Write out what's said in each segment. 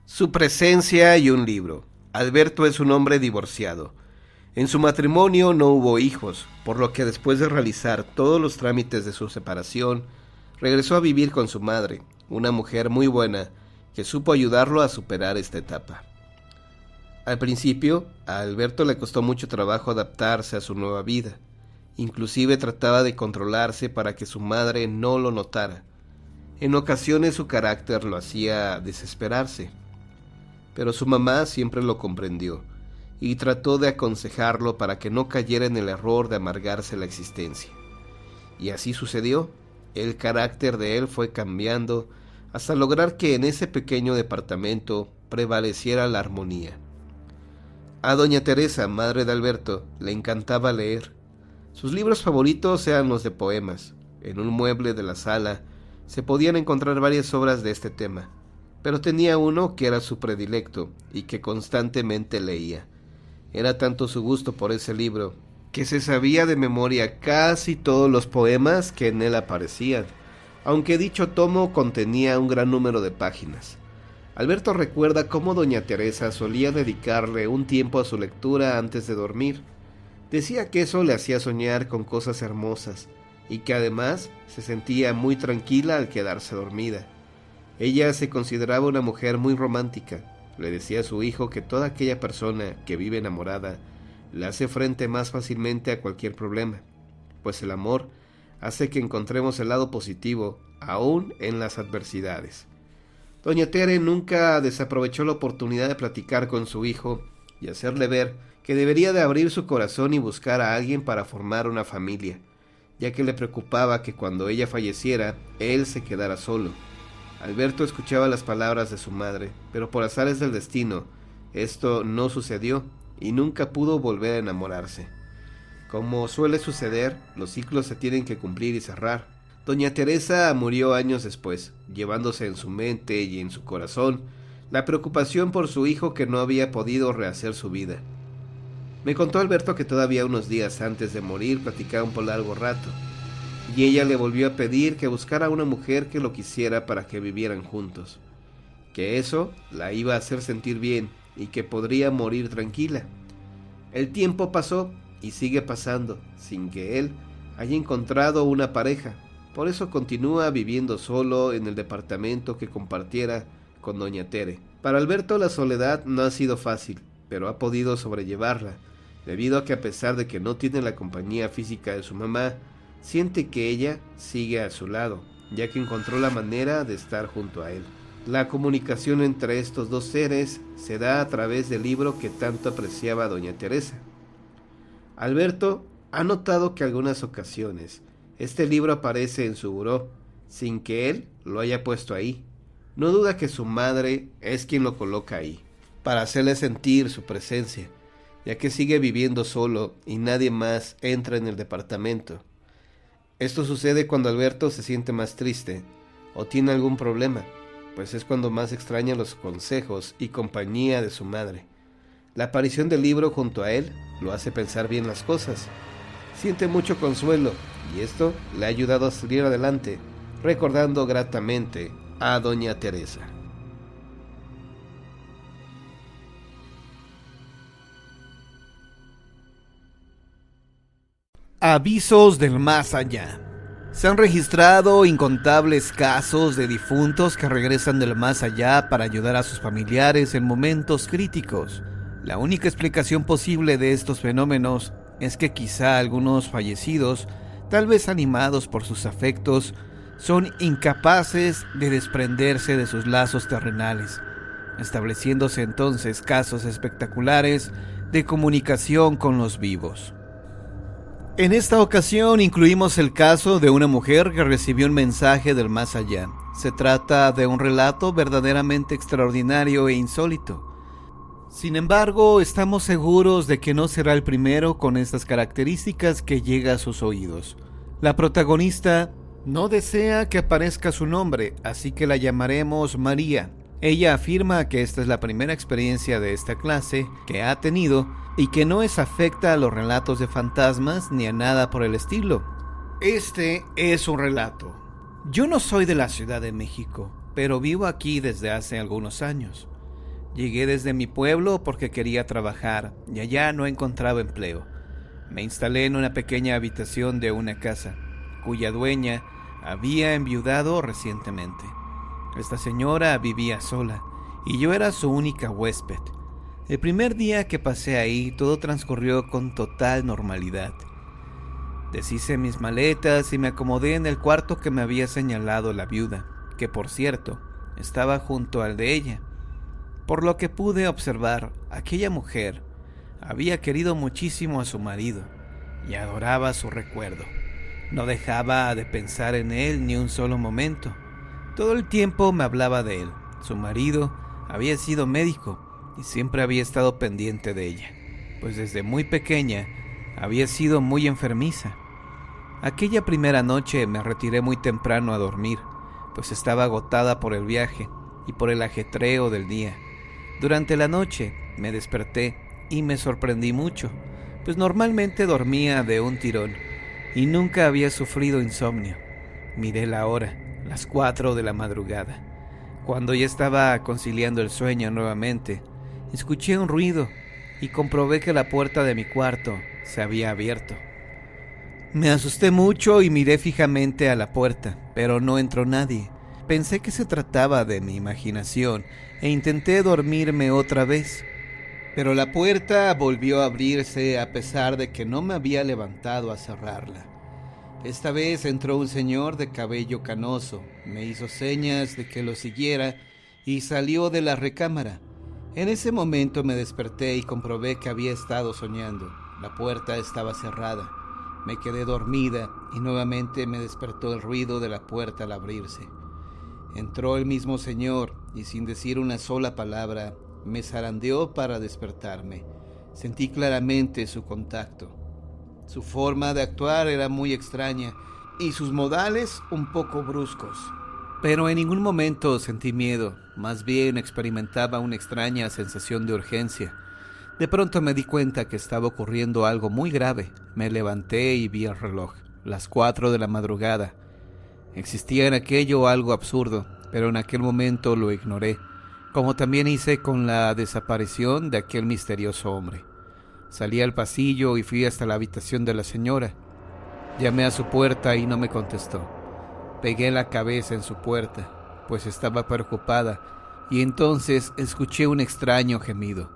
Su presencia y un libro. Alberto es un hombre divorciado. En su matrimonio no hubo hijos, por lo que después de realizar todos los trámites de su separación, regresó a vivir con su madre, una mujer muy buena que supo ayudarlo a superar esta etapa. Al principio, a Alberto le costó mucho trabajo adaptarse a su nueva vida. Inclusive trataba de controlarse para que su madre no lo notara. En ocasiones su carácter lo hacía desesperarse, pero su mamá siempre lo comprendió y trató de aconsejarlo para que no cayera en el error de amargarse la existencia. Y así sucedió. El carácter de él fue cambiando hasta lograr que en ese pequeño departamento prevaleciera la armonía. A doña Teresa, madre de Alberto, le encantaba leer. Sus libros favoritos eran los de poemas. En un mueble de la sala se podían encontrar varias obras de este tema, pero tenía uno que era su predilecto y que constantemente leía. Era tanto su gusto por ese libro que se sabía de memoria casi todos los poemas que en él aparecían, aunque dicho tomo contenía un gran número de páginas. Alberto recuerda cómo doña Teresa solía dedicarle un tiempo a su lectura antes de dormir. Decía que eso le hacía soñar con cosas hermosas y que además se sentía muy tranquila al quedarse dormida. Ella se consideraba una mujer muy romántica. Le decía a su hijo que toda aquella persona que vive enamorada le hace frente más fácilmente a cualquier problema, pues el amor hace que encontremos el lado positivo aún en las adversidades. Doña Tere nunca desaprovechó la oportunidad de platicar con su hijo y hacerle ver que debería de abrir su corazón y buscar a alguien para formar una familia, ya que le preocupaba que cuando ella falleciera, él se quedara solo. Alberto escuchaba las palabras de su madre, pero por azares del destino, esto no sucedió y nunca pudo volver a enamorarse. Como suele suceder, los ciclos se tienen que cumplir y cerrar. Doña Teresa murió años después, llevándose en su mente y en su corazón la preocupación por su hijo que no había podido rehacer su vida. Me contó Alberto que todavía unos días antes de morir platicaron por largo rato, y ella le volvió a pedir que buscara a una mujer que lo quisiera para que vivieran juntos, que eso la iba a hacer sentir bien y que podría morir tranquila. El tiempo pasó y sigue pasando sin que él haya encontrado una pareja. Por eso continúa viviendo solo en el departamento que compartiera con doña Tere. Para Alberto la soledad no ha sido fácil, pero ha podido sobrellevarla, debido a que a pesar de que no tiene la compañía física de su mamá, siente que ella sigue a su lado, ya que encontró la manera de estar junto a él. La comunicación entre estos dos seres se da a través del libro que tanto apreciaba doña Teresa. Alberto ha notado que algunas ocasiones este libro aparece en su buró, sin que él lo haya puesto ahí. No duda que su madre es quien lo coloca ahí, para hacerle sentir su presencia, ya que sigue viviendo solo y nadie más entra en el departamento. Esto sucede cuando Alberto se siente más triste o tiene algún problema, pues es cuando más extraña los consejos y compañía de su madre. La aparición del libro junto a él lo hace pensar bien las cosas. Siente mucho consuelo y esto le ha ayudado a salir adelante, recordando gratamente a doña Teresa. Avisos del más allá. Se han registrado incontables casos de difuntos que regresan del más allá para ayudar a sus familiares en momentos críticos. La única explicación posible de estos fenómenos es que quizá algunos fallecidos, tal vez animados por sus afectos, son incapaces de desprenderse de sus lazos terrenales, estableciéndose entonces casos espectaculares de comunicación con los vivos. En esta ocasión incluimos el caso de una mujer que recibió un mensaje del más allá. Se trata de un relato verdaderamente extraordinario e insólito. Sin embargo, estamos seguros de que no será el primero con estas características que llega a sus oídos. La protagonista no desea que aparezca su nombre, así que la llamaremos María. Ella afirma que esta es la primera experiencia de esta clase que ha tenido y que no es afecta a los relatos de fantasmas ni a nada por el estilo. Este es un relato. Yo no soy de la Ciudad de México, pero vivo aquí desde hace algunos años. Llegué desde mi pueblo porque quería trabajar y allá no encontraba empleo. Me instalé en una pequeña habitación de una casa, cuya dueña había enviudado recientemente. Esta señora vivía sola y yo era su única huésped. El primer día que pasé ahí todo transcurrió con total normalidad. Deshice mis maletas y me acomodé en el cuarto que me había señalado la viuda, que por cierto estaba junto al de ella. Por lo que pude observar, aquella mujer había querido muchísimo a su marido y adoraba su recuerdo. No dejaba de pensar en él ni un solo momento. Todo el tiempo me hablaba de él. Su marido había sido médico y siempre había estado pendiente de ella, pues desde muy pequeña había sido muy enfermiza. Aquella primera noche me retiré muy temprano a dormir, pues estaba agotada por el viaje y por el ajetreo del día. Durante la noche me desperté y me sorprendí mucho, pues normalmente dormía de un tirón y nunca había sufrido insomnio. Miré la hora, las 4 de la madrugada. Cuando ya estaba conciliando el sueño nuevamente, escuché un ruido y comprobé que la puerta de mi cuarto se había abierto. Me asusté mucho y miré fijamente a la puerta, pero no entró nadie. Pensé que se trataba de mi imaginación e intenté dormirme otra vez. Pero la puerta volvió a abrirse a pesar de que no me había levantado a cerrarla. Esta vez entró un señor de cabello canoso, me hizo señas de que lo siguiera y salió de la recámara. En ese momento me desperté y comprobé que había estado soñando. La puerta estaba cerrada. Me quedé dormida y nuevamente me despertó el ruido de la puerta al abrirse. Entró el mismo señor y sin decir una sola palabra me zarandeó para despertarme. Sentí claramente su contacto. Su forma de actuar era muy extraña y sus modales un poco bruscos. Pero en ningún momento sentí miedo, más bien experimentaba una extraña sensación de urgencia. De pronto me di cuenta que estaba ocurriendo algo muy grave. Me levanté y vi el reloj, las 4 de la madrugada. Existía en aquello algo absurdo, pero en aquel momento lo ignoré, como también hice con la desaparición de aquel misterioso hombre. Salí al pasillo y fui hasta la habitación de la señora. Llamé a su puerta y no me contestó. Pegué la cabeza en su puerta, pues estaba preocupada, y entonces escuché un extraño gemido.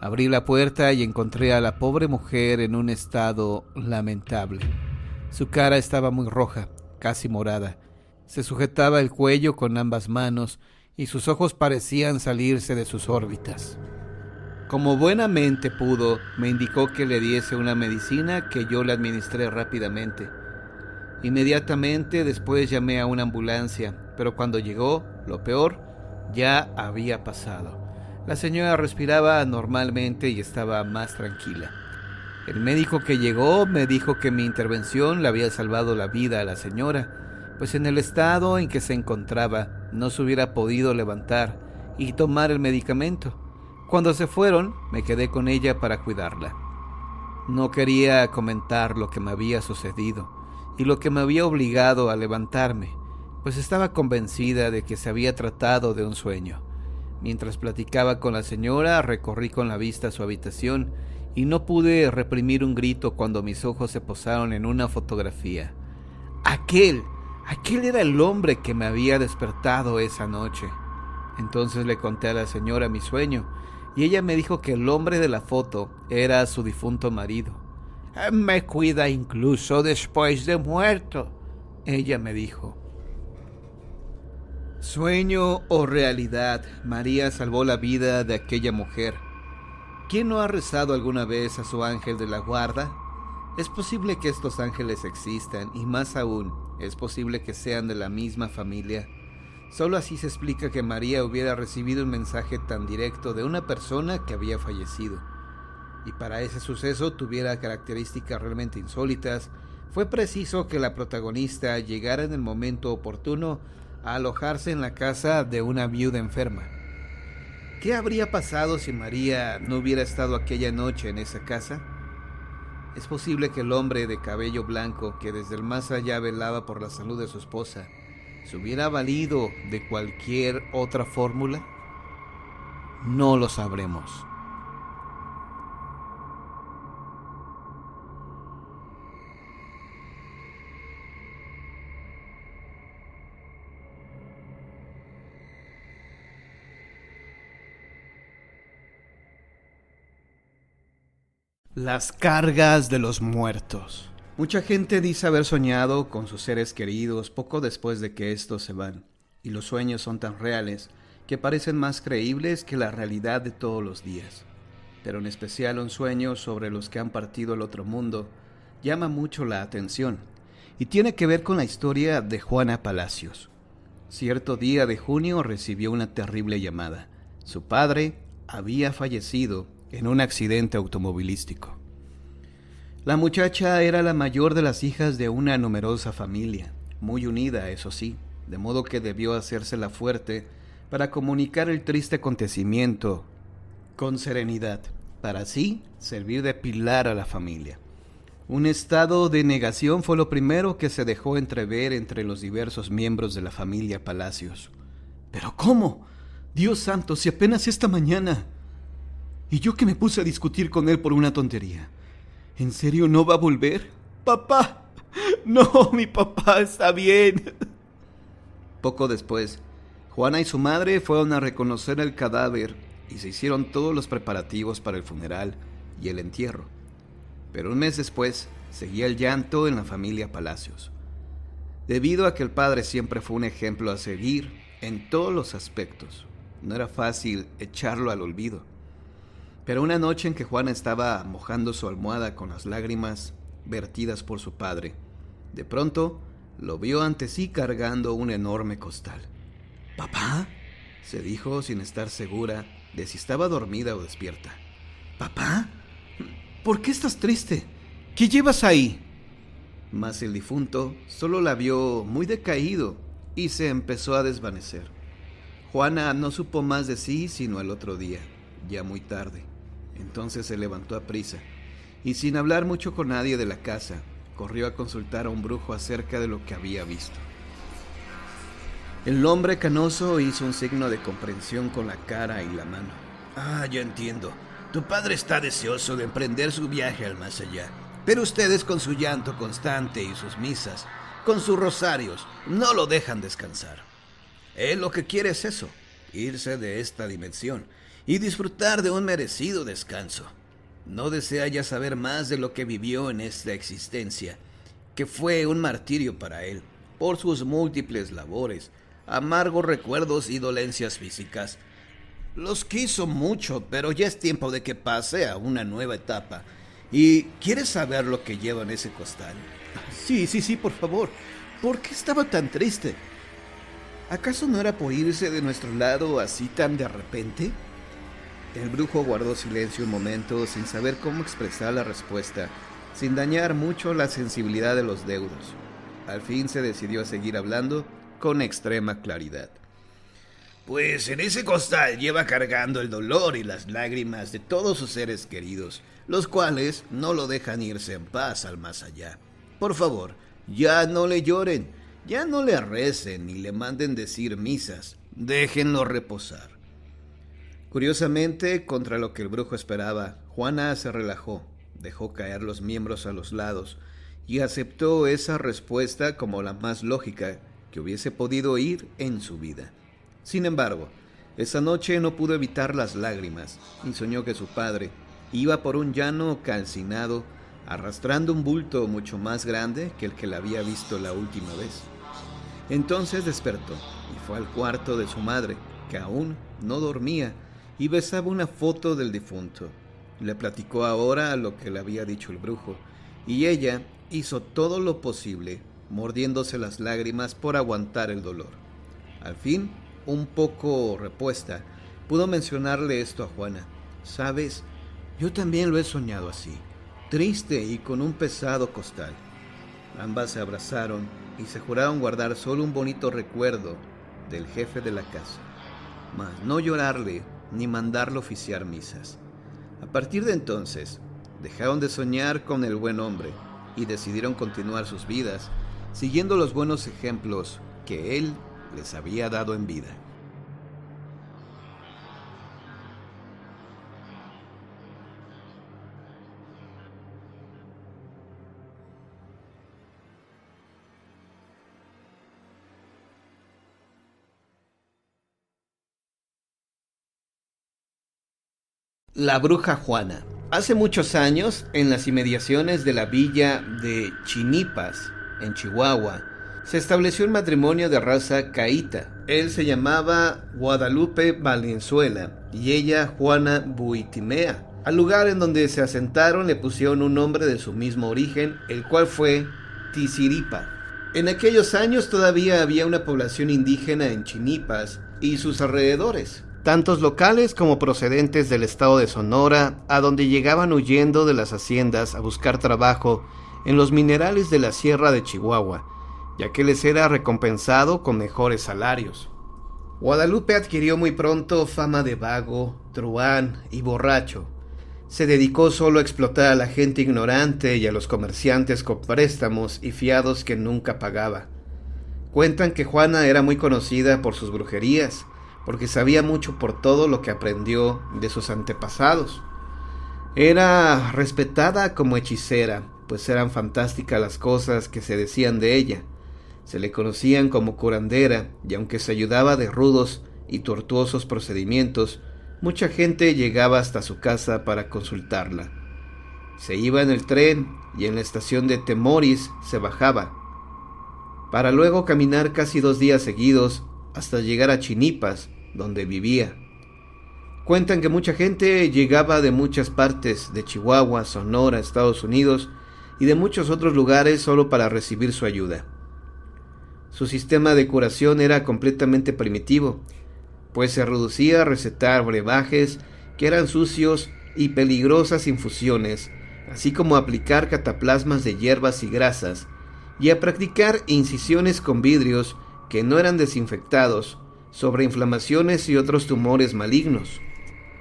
Abrí la puerta y encontré a la pobre mujer en un estado lamentable. Su cara estaba muy roja, casi morada. Se sujetaba el cuello con ambas manos y sus ojos parecían salirse de sus órbitas. Como buenamente pudo, me indicó que le diese una medicina que yo le administré rápidamente. Inmediatamente después llamé a una ambulancia, pero cuando llegó, lo peor ya había pasado. La señora respiraba normalmente y estaba más tranquila. El médico que llegó me dijo que mi intervención le había salvado la vida a la señora, pues en el estado en que se encontraba no se hubiera podido levantar y tomar el medicamento. Cuando se fueron, me quedé con ella para cuidarla. No quería comentar lo que me había sucedido y lo que me había obligado a levantarme, pues estaba convencida de que se había tratado de un sueño. Mientras platicaba con la señora, recorrí con la vista su habitación y no pude reprimir un grito cuando mis ojos se posaron en una fotografía. Aquel era el hombre que me había despertado esa noche. Entonces le conté a la señora mi sueño y ella me dijo que el hombre de la foto era su difunto marido. Me cuida incluso después de muerto, ella me dijo. Sueño o realidad, María salvó la vida de aquella mujer. ¿Quién no ha rezado alguna vez a su ángel de la guarda? Es posible que estos ángeles existan y más aún, es posible que sean de la misma familia. Solo así se explica que María hubiera recibido un mensaje tan directo de una persona que había fallecido. Y para ese suceso tuviera características realmente insólitas, fue preciso que la protagonista llegara en el momento oportuno a alojarse en la casa de una viuda enferma. ¿Qué habría pasado si María no hubiera estado aquella noche en esa casa? ¿Es posible que el hombre de cabello blanco, que desde el más allá velaba por la salud de su esposa, se hubiera valido de cualquier otra fórmula? no lo sabremos. Las cargas de los muertos. Mucha gente dice haber soñado con sus seres queridos poco después de que estos se van, y los sueños son tan reales que parecen más creíbles que la realidad de todos los días. Pero en especial un sueño sobre los que han partido al otro mundo llama mucho la atención, y tiene que ver con la historia de Juana Palacios. Cierto día de junio recibió una terrible llamada. Su padre había fallecido en un accidente automovilístico. La muchacha era la mayor de las hijas de una numerosa familia, muy unida, eso sí, de modo que debió hacérsela fuerte para comunicar el triste acontecimiento con serenidad, para así servir de pilar a la familia. Un estado de negación fue lo primero que se dejó entrever entre los diversos miembros de la familia Palacios. ¿Pero cómo? Dios santo, si apenas esta mañana... Y yo que me puse a discutir con él por una tontería. ¿En serio no va a volver? ¡Papá! No, mi papá está bien. Poco después, Juana y su madre fueron a reconocer el cadáver y se hicieron todos los preparativos para el funeral y el entierro. Pero un mes después, seguía el llanto en la familia Palacios. Debido a que el padre siempre fue un ejemplo a seguir en todos los aspectos, no era fácil echarlo al olvido. Pero una noche en que Juana estaba mojando su almohada con las lágrimas vertidas por su padre, de pronto lo vio ante sí cargando un enorme costal. «¿Papá?», se dijo sin estar segura de si estaba dormida o despierta. «¿Papá? ¿Por qué estás triste? ¿Qué llevas ahí?». Mas el difunto solo la vio muy decaído y se empezó a desvanecer. Juana no supo más de sí sino al otro día, ya muy tarde. Entonces se levantó a prisa y sin hablar mucho con nadie de la casa, corrió a consultar a un brujo acerca de lo que había visto. El hombre canoso hizo un signo de comprensión con la cara y la mano. «Ah, ya entiendo. Tu padre está deseoso de emprender su viaje al más allá, pero ustedes con su llanto constante y sus misas, con sus rosarios, no lo dejan descansar. Él lo que quiere es eso, irse de esta dimensión y disfrutar de un merecido descanso. No desea ya saber más de lo que vivió en esta existencia, que fue un martirio para él, por sus múltiples labores, amargos recuerdos y dolencias físicas. Los quiso mucho, pero ya es tiempo de que pase a una nueva etapa. ¿Y quieres saber lo que lleva en ese costal? Sí, por favor. ¿Por qué estaba tan triste? ¿Acaso no era por irse de nuestro lado así tan de repente? El brujo guardó silencio un momento sin saber cómo expresar la respuesta, sin dañar mucho la sensibilidad de los deudos. Al fin se decidió a seguir hablando con extrema claridad. Pues en ese costal lleva cargando el dolor y las lágrimas de todos sus seres queridos, los cuales no lo dejan irse en paz al más allá. Por favor, ya no le lloren, ya no le recen ni le manden decir misas, déjenlo reposar. Curiosamente, contra lo que el brujo esperaba, Juana se relajó, dejó caer los miembros a los lados y aceptó esa respuesta como la más lógica que hubiese podido oír en su vida. Sin embargo, esa noche no pudo evitar las lágrimas y soñó que su padre iba por un llano calcinado, arrastrando un bulto mucho más grande que el que la había visto la última vez. Entonces despertó y fue al cuarto de su madre, que aún no dormía, y besaba una foto del difunto. Le platicó ahora lo que le había dicho el brujo, y ella hizo todo lo posible, mordiéndose las lágrimas por aguantar el dolor. Al fin, un poco repuesta, pudo mencionarle esto a Juana. «¿Sabes? Yo también lo he soñado así, triste y con un pesado costal». Ambas se abrazaron y se juraron guardar solo un bonito recuerdo del jefe de la casa, mas no llorarle ni mandarlo oficiar misas. A partir de entonces, dejaron de soñar con el buen hombre y decidieron continuar sus vidas, siguiendo los buenos ejemplos que él les había dado en vida. La bruja Juana. Hace muchos años, en las inmediaciones de la villa de Chinipas, en Chihuahua, se estableció un matrimonio de raza caíta. Él se llamaba Guadalupe Valenzuela y ella Juana Buitimea. Al lugar en donde se asentaron le pusieron un nombre de su mismo origen, el cual fue Tiziripa. En aquellos años todavía había una población indígena en Chinipas y sus alrededores, tantos locales como procedentes del estado de Sonora, a donde llegaban huyendo de las haciendas a buscar trabajo en los minerales de la sierra de Chihuahua, ya que les era recompensado con mejores salarios. Guadalupe adquirió muy pronto fama de vago, truán y borracho. Se dedicó solo a explotar a la gente ignorante y a los comerciantes con préstamos y fiados que nunca pagaba. Cuentan que Juana era muy conocida por sus brujerías, porque sabía mucho por todo lo que aprendió de sus antepasados. Era respetada como hechicera, pues eran fantásticas las cosas que se decían de ella. Se le conocían como curandera, y aunque se ayudaba de rudos y tortuosos procedimientos, mucha gente llegaba hasta su casa para consultarla. Se iba en el tren y en la estación de Temoris se bajaba, para luego caminar casi 2 días seguidos hasta llegar a Chinipas, donde vivía. Cuentan que mucha gente llegaba de muchas partes, de Chihuahua, Sonora, Estados Unidos y de muchos otros lugares solo para recibir su ayuda. Su sistema de curación era completamente primitivo, pues se reducía a recetar brebajes que eran sucios y peligrosas infusiones, así como a aplicar cataplasmas de hierbas y grasas, y a practicar incisiones con vidrios que no eran desinfectados, sobre inflamaciones y otros tumores malignos.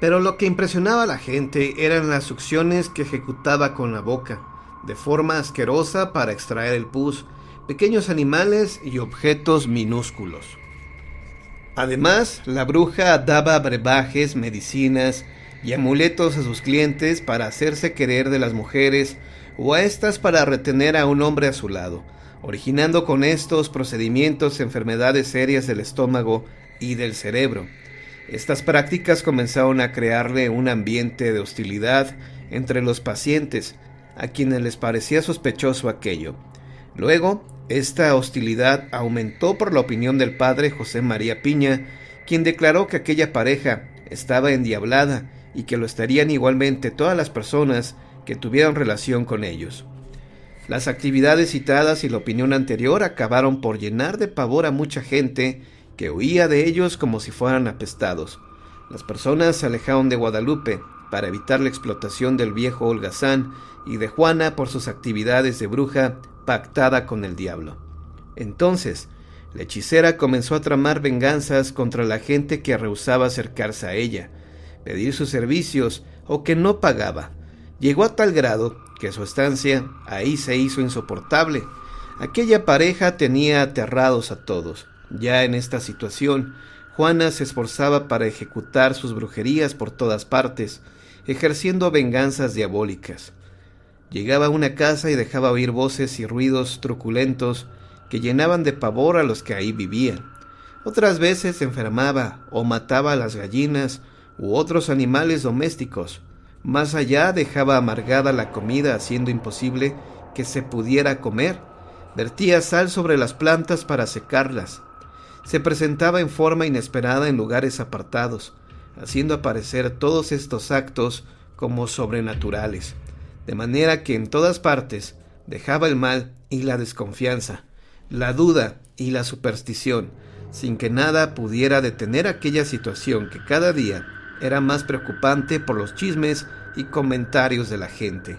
Pero lo que impresionaba a la gente eran las succiones que ejecutaba con la boca, de forma asquerosa para extraer el pus, pequeños animales y objetos minúsculos. Además, la bruja daba brebajes, medicinas y amuletos a sus clientes para hacerse querer de las mujeres o a estas para retener a un hombre a su lado, originando con estos procedimientos enfermedades serias del estómago y del cerebro. Estas prácticas comenzaron a crearle un ambiente de hostilidad entre los pacientes, a quienes les parecía sospechoso aquello. Luego, esta hostilidad aumentó por la opinión del padre José María Piña, quien declaró que aquella pareja estaba endiablada y que lo estarían igualmente todas las personas que tuvieran relación con ellos. Las actividades citadas y la opinión anterior acabaron por llenar de pavor a mucha gente que huía de ellos como si fueran apestados. Las personas se alejaron de Guadalupe para evitar la explotación del viejo holgazán y de Juana por sus actividades de bruja pactada con el diablo. Entonces, la hechicera comenzó a tramar venganzas contra la gente que rehusaba acercarse a ella, pedir sus servicios o que no pagaba. Llegó a tal grado que su estancia ahí se hizo insoportable. Aquella pareja tenía aterrados a todos. Ya en esta situación, Juana se esforzaba para ejecutar sus brujerías por todas partes, ejerciendo venganzas diabólicas. Llegaba a una casa y dejaba oír voces y ruidos truculentos que llenaban de pavor a los que ahí vivían. Otras veces enfermaba o mataba a las gallinas u otros animales domésticos. Más allá, dejaba amargada la comida, haciendo imposible que se pudiera comer. Vertía sal sobre las plantas para secarlas. Se presentaba en forma inesperada en lugares apartados, haciendo aparecer todos estos actos como sobrenaturales, de manera que en todas partes dejaba el mal y la desconfianza, la duda y la superstición, sin que nada pudiera detener aquella situación que cada día era más preocupante por los chismes y comentarios de la gente.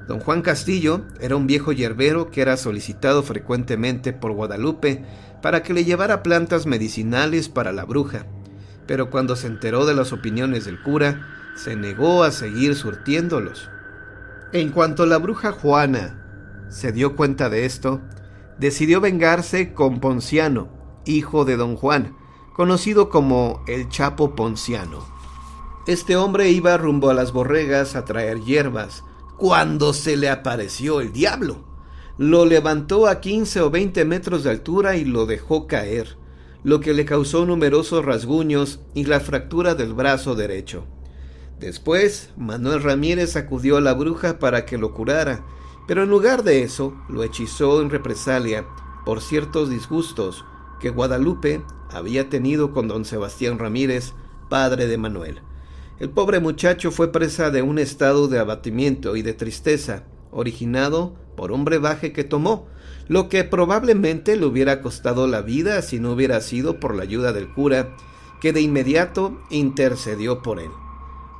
Don Juan Castillo era un viejo yerbero que era solicitado frecuentemente por Guadalupe para que le llevara plantas medicinales para la bruja, pero cuando se enteró de las opiniones del cura, se negó a seguir surtiéndolos. En cuanto la bruja Juana se dio cuenta de esto, decidió vengarse con Ponciano, hijo de don Juan, conocido como el Chapo Ponciano. Este hombre iba rumbo a las borregas a traer hierbas, cuando se le apareció el diablo. Lo levantó a 15 o 20 metros de altura y lo dejó caer, lo que le causó numerosos rasguños y la fractura del brazo derecho. Después, Manuel Ramírez acudió a la bruja para que lo curara, pero en lugar de eso, lo hechizó en represalia por ciertos disgustos que Guadalupe había tenido con don Sebastián Ramírez, padre de Manuel. El pobre muchacho fue presa de un estado de abatimiento y de tristeza, originado por un brebaje que tomó, lo que probablemente le hubiera costado la vida si no hubiera sido por la ayuda del cura, que de inmediato intercedió por él.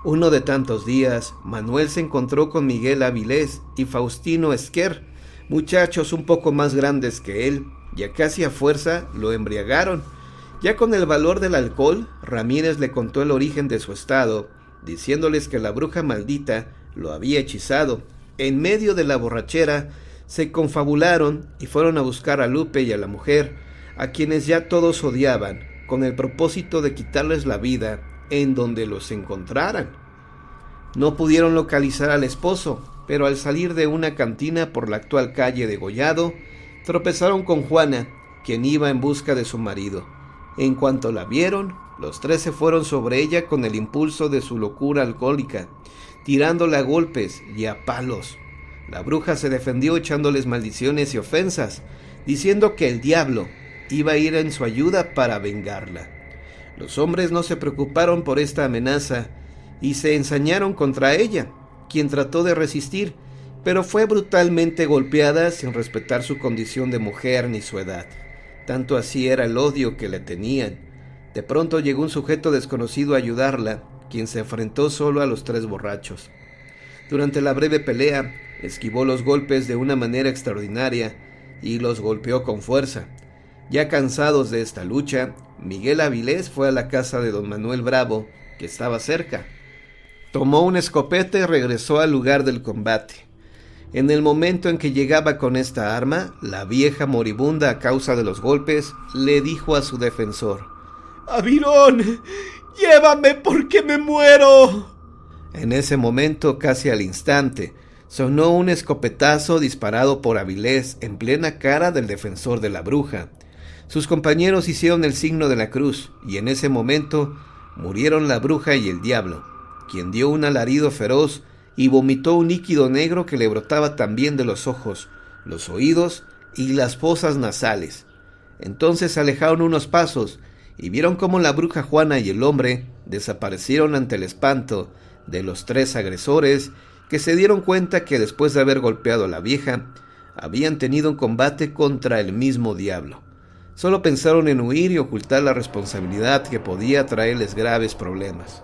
Uno de tantos días, Manuel se encontró con Miguel Avilés y Faustino Esquer, muchachos un poco más grandes que él, ya casi a fuerza lo embriagaron. Ya con el valor del alcohol, Ramírez le contó el origen de su estado, diciéndoles que la bruja maldita lo había hechizado. En medio de la borrachera, se confabularon y fueron a buscar a Lupe y a la mujer, a quienes ya todos odiaban, con el propósito de quitarles la vida en donde los encontraran. No pudieron localizar al esposo, pero al salir de una cantina por la actual calle de Gollado, tropezaron con Juana, quien iba en busca de su marido. En cuanto la vieron, los tres se fueron sobre ella con el impulso de su locura alcohólica, tirándola a golpes y a palos. La bruja se defendió echándoles maldiciones y ofensas, diciendo que el diablo iba a ir en su ayuda para vengarla. Los hombres no se preocuparon por esta amenaza y se ensañaron contra ella, quien trató de resistir, pero fue brutalmente golpeada sin respetar su condición de mujer ni su edad. Tanto así era el odio que le tenían. De pronto llegó un sujeto desconocido a ayudarla, quien se enfrentó solo a los tres borrachos. Durante la breve pelea, esquivó los golpes de una manera extraordinaria y los golpeó con fuerza. Ya cansados de esta lucha, Miguel Avilés fue a la casa de don Manuel Bravo, que estaba cerca. Tomó una escopeta y regresó al lugar del combate. En el momento en que llegaba con esta arma, la vieja moribunda a causa de los golpes le dijo a su defensor: «¡Avirón! ¡Llévame porque me muero!». En ese momento, casi al instante, sonó un escopetazo disparado por Avilés en plena cara del defensor de la bruja. Sus compañeros hicieron el signo de la cruz, y en ese momento murieron la bruja y el diablo, quien dio un alarido feroz y vomitó un líquido negro que le brotaba también de los ojos, los oídos y las fosas nasales. Entonces se alejaron unos pasos y vieron cómo la bruja Juana y el hombre desaparecieron ante el espanto de los tres agresores, que se dieron cuenta que después de haber golpeado a la vieja, habían tenido un combate contra el mismo diablo. Solo pensaron en huir y ocultar la responsabilidad que podía traerles graves problemas.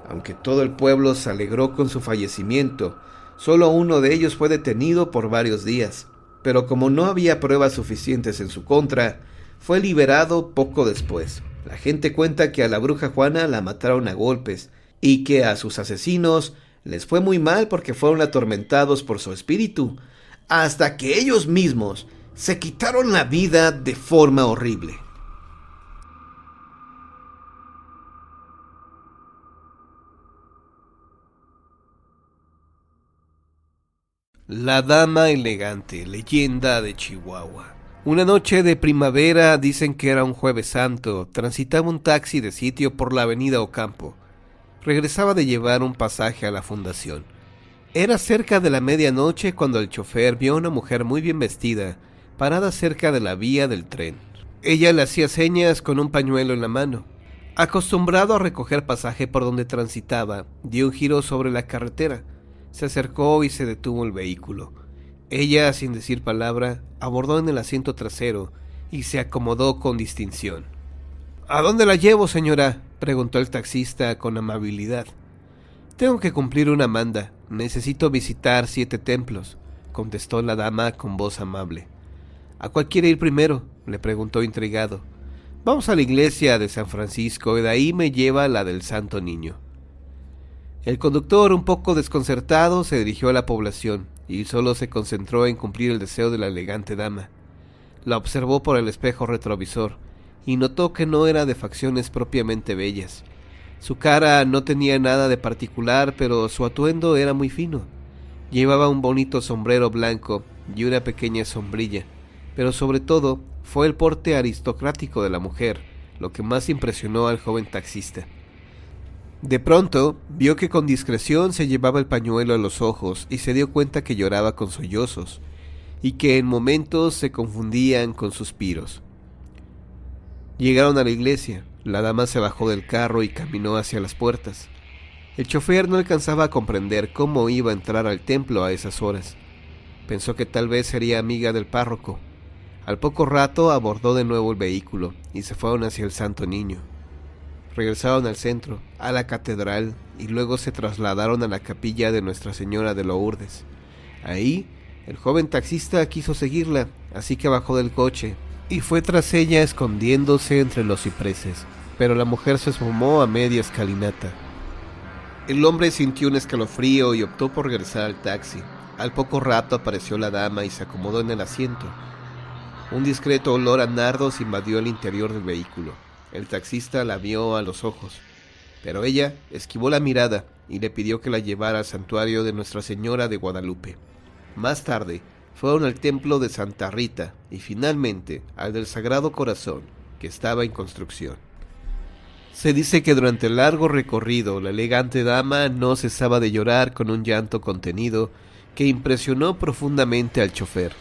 Aunque todo el pueblo se alegró con su fallecimiento, solo uno de ellos fue detenido por varios días, pero como no había pruebas suficientes en su contra, fue liberado poco después. La gente cuenta que a la bruja Juana la mataron a golpes y que a sus asesinos les fue muy mal porque fueron atormentados por su espíritu, hasta que ellos mismos se quitaron la vida de forma horrible. La dama elegante, leyenda de Chihuahua. Una noche de primavera, dicen que era un jueves santo, transitaba un taxi de sitio por la avenida Ocampo. Regresaba de llevar un pasaje a la fundación. Era cerca de la medianoche cuando el chofer vio a una mujer muy bien vestida, parada cerca de la vía del tren. Ella le hacía señas con un pañuelo en la mano. Acostumbrado a recoger pasaje por donde transitaba, dio un giro sobre la carretera. Se acercó y se detuvo el vehículo. Ella, sin decir palabra, abordó en el asiento trasero y se acomodó con distinción. «¿A dónde la llevo, señora?», preguntó el taxista con amabilidad. «Tengo que cumplir una manda. Necesito visitar 7 templos», contestó la dama con voz amable. «¿A cuál quiere ir primero?», le preguntó intrigado. «Vamos a la iglesia de San Francisco y de ahí me lleva a la del Santo Niño». El conductor, un poco desconcertado, se dirigió a la población y solo se concentró en cumplir el deseo de la elegante dama. La observó por el espejo retrovisor y notó que no era de facciones propiamente bellas. Su cara no tenía nada de particular, pero su atuendo era muy fino. Llevaba un bonito sombrero blanco y una pequeña sombrilla, pero sobre todo fue el porte aristocrático de la mujer lo que más impresionó al joven taxista. De pronto, vio que con discreción se llevaba el pañuelo a los ojos y se dio cuenta que lloraba con sollozos y que en momentos se confundían con suspiros. Llegaron a la iglesia. La dama se bajó del carro y caminó hacia las puertas. El chofer no alcanzaba a comprender cómo iba a entrar al templo a esas horas. Pensó que tal vez sería amiga del párroco. Al poco rato abordó de nuevo el vehículo y se fueron hacia el Santo Niño. Regresaron al centro, a la catedral, y luego se trasladaron a la capilla de Nuestra Señora de Lourdes. Ahí, el joven taxista quiso seguirla, así que bajó del coche y fue tras ella escondiéndose entre los cipreses, pero la mujer se asomó a media escalinata. El hombre sintió un escalofrío y optó por regresar al taxi. Al poco rato apareció la dama y se acomodó en el asiento. Un discreto olor a nardos invadió el interior del vehículo. El taxista la vio a los ojos, pero ella esquivó la mirada y le pidió que la llevara al santuario de Nuestra Señora de Guadalupe. Más tarde, fueron al templo de Santa Rita y finalmente al del Sagrado Corazón, que estaba en construcción. Se dice que durante el largo recorrido la elegante dama no cesaba de llorar con un llanto contenido que impresionó profundamente al chofer.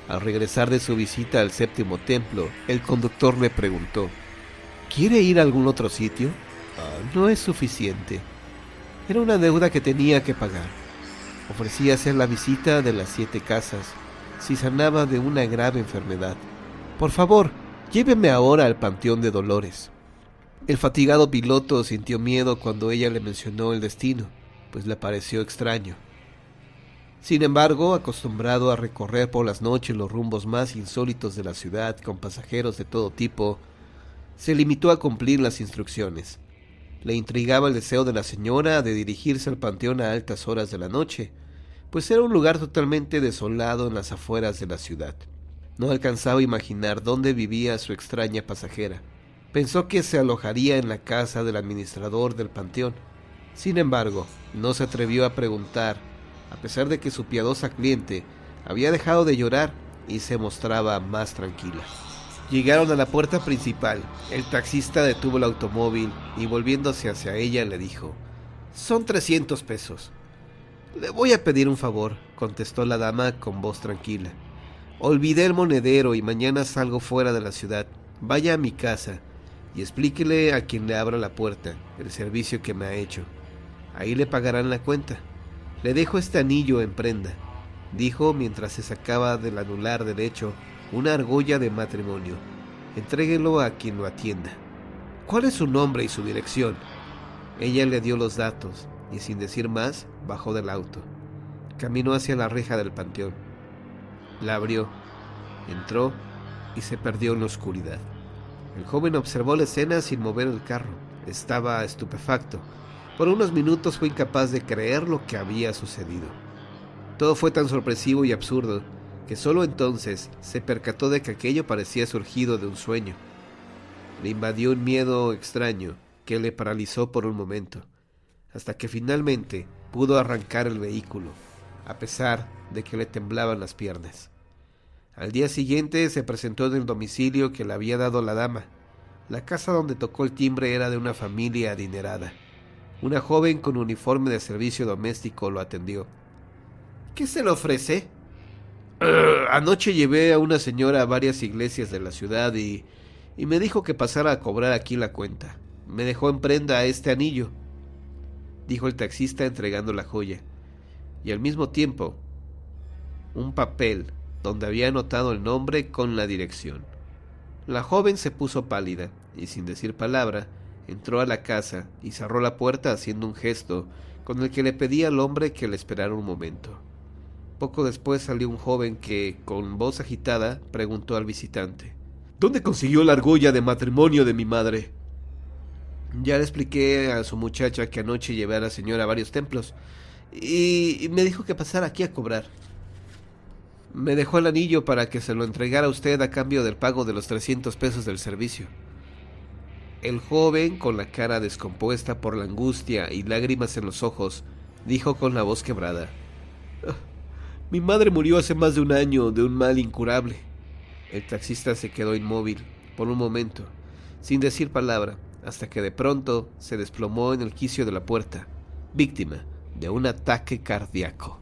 Al regresar de su visita al séptimo templo, el conductor le preguntó: ¿quiere ir a algún otro sitio? No es suficiente. Era una deuda que tenía que pagar. Ofrecía hacer la visita de las 7 casas si sanaba de una grave enfermedad. Por favor, lléveme ahora al Panteón de Dolores. El fatigado piloto sintió miedo cuando ella le mencionó el destino, pues le pareció extraño. Sin embargo, acostumbrado a recorrer por las noches los rumbos más insólitos de la ciudad con pasajeros de todo tipo, se limitó a cumplir las instrucciones. Le intrigaba el deseo de la señora de dirigirse al panteón a altas horas de la noche, pues era un lugar totalmente desolado en las afueras de la ciudad. No alcanzaba a imaginar dónde vivía su extraña pasajera. Pensó que se alojaría en la casa del administrador del panteón. Sin embargo, no se atrevió a preguntar, a pesar de que su piadosa cliente había dejado de llorar y se mostraba más tranquila. Llegaron a la puerta principal. El taxista detuvo el automóvil y volviéndose hacia ella le dijo: «Son 300 pesos». «Le voy a pedir un favor», contestó la dama con voz tranquila. «Olvidé el monedero y mañana salgo fuera de la ciudad. Vaya a mi casa y explíquele a quien le abra la puerta el servicio que me ha hecho. Ahí le pagarán la cuenta. Le dejo este anillo en prenda», dijo mientras se sacaba del anular derecho una argolla de matrimonio. «Entréguelo a quien lo atienda». «¿Cuál es su nombre y su dirección?». Ella le dio los datos y sin decir más bajó del auto. Caminó hacia la reja del panteón. La abrió, entró y se perdió en la oscuridad. El joven observó la escena sin mover el carro. Estaba estupefacto. Por unos minutos fue incapaz de creer lo que había sucedido. Todo fue tan sorpresivo y absurdo que solo entonces se percató de que aquello parecía surgido de un sueño. Le invadió un miedo extraño que le paralizó por un momento, hasta que finalmente pudo arrancar el vehículo, a pesar de que le temblaban las piernas. Al día siguiente se presentó en el domicilio que le había dado la dama. La casa donde tocó el timbre era de una familia adinerada. Una joven con uniforme de servicio doméstico lo atendió. «¿Qué se le ofrece?». «Anoche llevé a una señora a varias iglesias de la ciudad y me dijo que pasara a cobrar aquí la cuenta. Me dejó en prenda este anillo», dijo el taxista entregando la joya, y al mismo tiempo un papel donde había anotado el nombre con la dirección. La joven se puso pálida y sin decir palabra entró a la casa y cerró la puerta haciendo un gesto con el que le pedía al hombre que le esperara un momento. Poco después salió un joven que, con voz agitada, preguntó al visitante: «¿Dónde consiguió la argolla de matrimonio de mi madre?». «Ya le expliqué a su muchacha que anoche llevé a la señora a varios templos y me dijo que pasara aquí a cobrar. Me dejó el anillo para que se lo entregara a usted a cambio del pago de los 300 pesos del servicio». El joven, con la cara descompuesta por la angustia y lágrimas en los ojos, dijo con la voz quebrada: «Mi madre murió hace más de un año de un mal incurable». El taxista se quedó inmóvil por un momento, sin decir palabra, hasta que de pronto se desplomó en el quicio de la puerta, víctima de un ataque cardíaco.